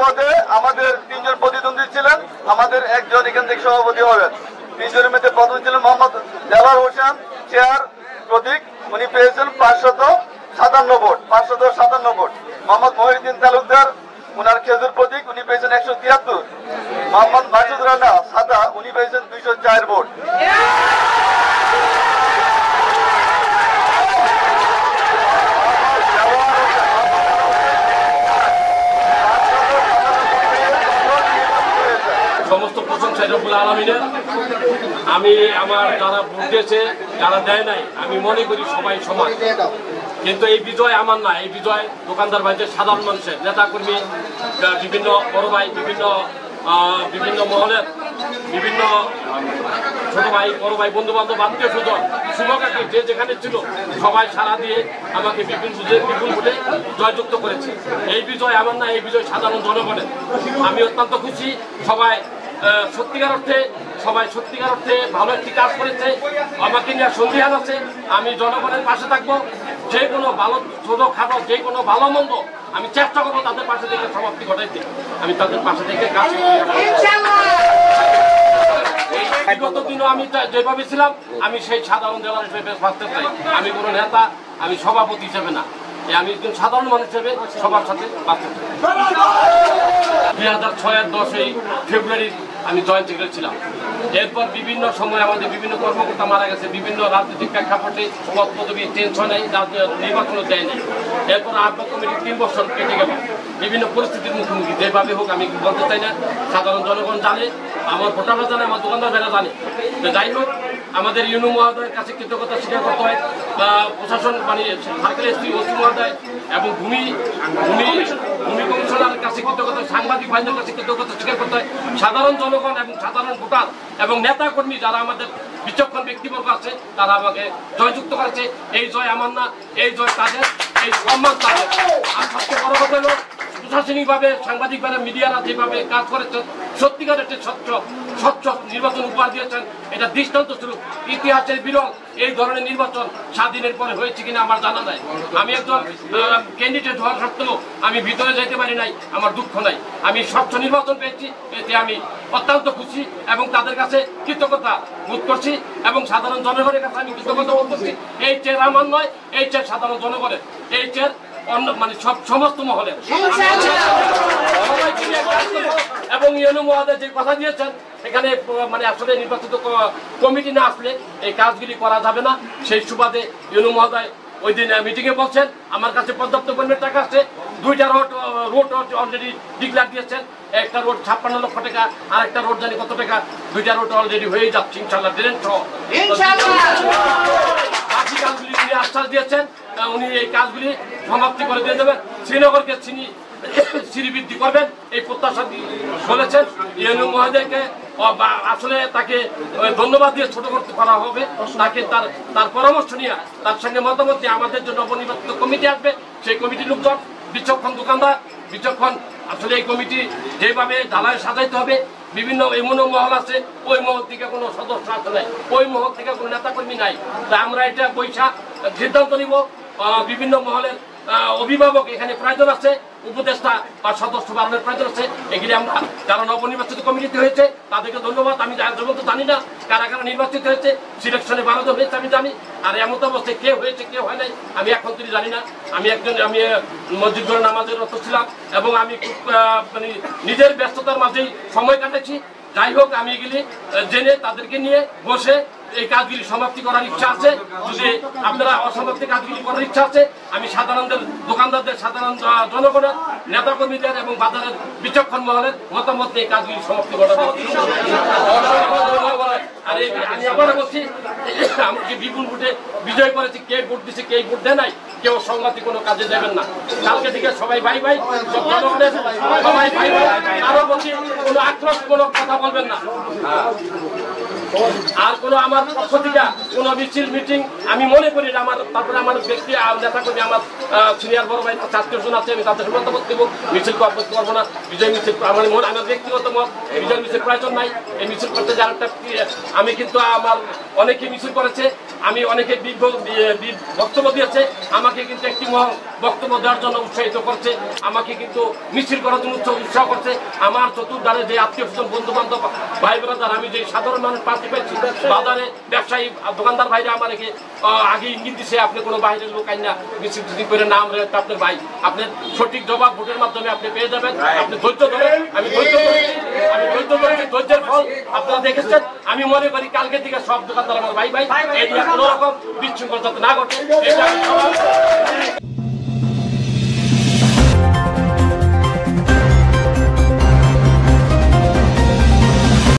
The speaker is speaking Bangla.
পদে আমাদের ৩ জন প্রতিদ্বন্দ্বী ছিলেন, আমাদের একজন এখান থেকে সভাপতি হবেন। ৩ জনের মধ্যে প্রথম ছিলেন মোহাম্মদ দেলাওয়ার হোসেন চেয়ার প্রতীক, উনি পেয়েছেন 557 ভোট। মোহাম্মদ মহিউদ্দিন তালুকদার উনার খেজুর প্রতীক, উনি পেয়েছেন 173। মোহাম্মদ মাসুদ রানা সাদা, উনি পেয়েছেন 204 ভোট। সমস্ত প্রশংসা রব্বুল আলামিনের। আমি আমার যারা ভোট দিয়েছে যারা দেয় নাই, আমি মনে করি সবাই সমান, কিন্তু এই বিজয় আমার না, এই বিজয় দোকানদার ভাইদের, সাধারণ মানুষের, নেতা কর্মী, বিভিন্ন বড় ভাই, বিভিন্ন মহলের, বিভিন্ন ছোট ভাই, বড় ভাই, বন্ধু বান্ধব, আত্মীয় স্বজন, শুভকাঙ্ক্ষী যে যেখানে ছিল সবাই সারা দিয়ে আমাকে বিপুল ভোটে জয়যুক্ত করেছে। এই বিজয় আমার না, এই বিজয় সাধারণ জনগণের। আমি অত্যন্ত খুশি। সবাই সত্যিকার অর্থে ভালো একটি কাজ করেছে। আমাকে নিয়ে সন্দেহান আছে। আমি জনগণের পাশে থাকবো। যে কোনো ভালো ছোটখাটো যে কোনো ভালো মন্দ আমি চেষ্টা করবো তাদের পাশে থেকে সমাপ্তি ঘটাইতে। আমি তাদের পাশে থেকে কাজ বিগত দিনও আমি যেভাবে ছিলাম, আমি সেই সাধারণ জেলার হিসেবে বাঁচতে চাই। আমি কোনো নেতা, আমি সভাপতি হিসেবে না, আমি একজন সাধারণ মানুষ হিসেবে সবার সাথে বাঁচতে চাই। 2006-এর 10 ফেব্রুয়ারি আমি জয়েন্ট সেক্রেটারি ছিলাম। এরপর বিভিন্ন সময় আমাদের বিভিন্ন কর্মকর্তা মারা গেছে, বিভিন্ন রাজনৈতিক প্রেক্ষাপটে পদ পদবি চেঞ্জ হয় নাই, নির্বাচনও দেয় নাই। এরপর আহ্বায়ক কমিটি 3 বছর কেটে গেল। বিভিন্ন পরিস্থিতির মুখোমুখি, যেভাবে হোক আমি বলতে চাই না, সাধারণ জনগণ জানে, আমার ভোটাররা জানে, আমার দোকানদার ভাইরা জানে। যাই হোক, আমাদের ইউনো মহোদয়ের কাছে কৃতজ্ঞতা স্বীকার করতে হয়, প্রশাসন মানে সার্কেল এসপি ওসি মহোদয় এবং ভূমি কমিশনারের কাছে কৃতজ্ঞতা, সাংবাদিক ভাইদের কাছে কৃতজ্ঞতা স্বীকার করতে হয়। সাধারণ জনগণ এবং সাধারণ ভোটার এবং নেতা কর্মী যারা আমাদের বিচক্ষণ ব্যক্তিবর্গ আছে, তারা আমাকে জয়যুক্ত করেছে। এই জয় আমার না, এই জয় তাদের, এই সম্মান তাদের। আর সবচেয়ে বড় কথা হলো প্রশাসনিকভাবে, সাংবাদিকভাবে, মিডিয়ারা যেভাবে কাজ করেছেন, সত্যিকার একটি স্বচ্ছ নির্বাচন উপহার দিয়েছেন। এটা দৃষ্টান্ত স্বরূপ, ইতিহাসের বিরল এই ধরনের নির্বাচন স্বাধীনের পরে হয়েছে কিনা আমার জানা নাই। আমি একজন ক্যান্ডিডেট হওয়ার সত্ত্বেও আমি ভিতরে যেতে পারি নাই, আমার দুঃখ নাই। আমি স্বচ্ছ নির্বাচন পেয়েছি, এতে আমি অত্যন্ত খুশি এবং তাদের কাছে কৃতজ্ঞতা বোধ করছি এবং সাধারণ জনগণের কাছে আমি কৃতজ্ঞতা বোধ করছি। এই চেয়ার আমার নয়, এই চেয়ার সাধারণ জনগণের, এই চেয়ার মানে সমস্ত মহলের। এবং ইউনো মহোদয় যে কথা দিয়েছেন, এখানে মানে আসলে নির্বাচিত কমিটি না আসলে এই কাজগুলি করা যাবে না। সেই সুবাদে ইউনো মহোদয় ওই দিন মিটিংয়ে বলছেন, আমার কাছে পর্যাপ্ত পরিমাণের টাকা আছে। 2টা রোড অলরেডি ডিক্লেয়ার দিয়েছেন। একটা রোড 56 লক্ষ টাকা, আর একটা রোড জানি কত টাকা। 2টা রোড অলরেডি হয়ে যাচ্ছে ইনশাল্লাহ, ড্রেন সহ। বাকি কাজগুলি তিনি আশ্বাস দিয়েছেন, উনি এই কাজগুলি সমাপ্তি করে দিয়ে দেবেন। শ্রীনগরকে সিঁড়ি বৃদ্ধি করবেন এই প্রত্যাশা বলেছেন। ইউনো মহোদয়কে আসলে তাকে ধন্যবাদ দিয়ে ছোট করতে করা হবে। তাকে তার পরামর্শ নিয়ে, তার সঙ্গে মতামত দিয়ে আমাদের জন্য নবনির্বাচিত কমিটি আসবে। সেই কমিটির লোকজন বিচক্ষণ দোকানদার, বিচক্ষণ। আসলে এই কমিটি যেভাবে ঢালাই সাজাইতে হবে, বিভিন্ন এমনও মহল আছে, ওই মহল থেকে কোনো সদস্য আসে নাই, ওই মহল থেকে কোনো নেতাকর্মী নাই। তাই আমরা এটা বৈশাখ সিদ্ধান্ত নিব। বিভিন্ন মহলের অভিভাবক এখানে প্রয়োজন আছে, উপদেষ্টা বা সদস্য বাড়ানোর প্রয়োজন আছে। এগুলি আমরা যারা নবনির্বাচিত কমিটিতে হয়েছে তাদেরকে ধন্যবাদ। আমি যেমন তো জানি না কারা কারা নির্বাচিত হয়েছে, সিলেকশনে 12 জন হয়েছে আমি জানি। আর এমন অবস্থায় কে হয়েছে কে হয় নাই আমি এখন তিনি জানি না। আমি মসজিদ ঘরে নামাজের রত ছিলাম এবং আমি খুব মানে নিজের ব্যস্ততার মাঝেই সময় কাটাচ্ছি। যাই হোক, আমি এগুলি জেনে তাদেরকে নিয়ে বসে এই কাজগুলি সমাপ্তি করার ইচ্ছা আছে। যদি আপনারা অসমাপ্তি কাজগুলি করার ইচ্ছা আছে, আমি সাধারণদের, দোকানদারদের, সাধারণ জনগণের, নেতাকর্মীদের এবং বাজারের বিচক্ষণ মহলের মতামত এই কাজগুলি সমাপ্তি করা। আর আমি আবারও বলছি, আমাকে বিপুল ভোটে বিজয় করেছি। কে ভোট দিচ্ছে কে ভোট দেয় নাই, কেউ সংঘাতি কোনো কাজে দেবেন না। কালকে থেকে সবাই ভাই ভাই, সব জনগণের সবাই ভাই ভাই। আরো বলছি, কোনো আক্রোশমূলক কথা বলবেন না। আর কোনো আমার পক্ষ থেকে কোনো মিটিং আমি মনে করি না। তারপরে আমার ব্যক্তি নেতা কর্মী, আমার সিনিয়র বড় ভাই 4 জন আছে, আমি তাদের মতামত দেবো। মিছিল করতে পারবো না, বিজয় মিছিল আমার ব্যক্তিগত মত, বিজয় মিছিল প্রয়োজন নাই। এই মিছিল করতে যাওয়ার একটা আমি কিন্তু আমার অনেকে মিছিল করেছে, আমি অনেকে বক্তব্য দিয়েছে, আমাকে কিন্তু একটি বক্তব্য দেওয়ার জন্য উৎসাহিত করছে, আমাকে কিন্তু মিছিল করার জন্য উৎসাহ করছে। আমার চতুর্ধারে যে আত্মীয় স্বজন বন্ধু বান্ধব ভাই ব্রাদার, আমি যে সাধারণ মানুষ পাশে পাইছি, বাজারে ব্যবসায়ী দোকানদার ভাইরা আমাকে আগে ইঙ্গিত দিছে আপনি কোনো বাইরের লোক আইনা মিছিল টিছিল করে নাম রেখে আপনার ভাই, আপনার সঠিক জবাব ভোটের মাধ্যমে আপনি পেয়ে যাবেন। আপনি ধৈর্য ধরেন, আমি ধৈর্য ধরেছি, ধৈর্যের ফল আপনারা দেখেছেন। আমি মনে করি কালকে থেকে সব দোকানদার আমার ভাই ভাই, এই কোনো রকম বিশৃঙ্খলা যাতে না ঘটে।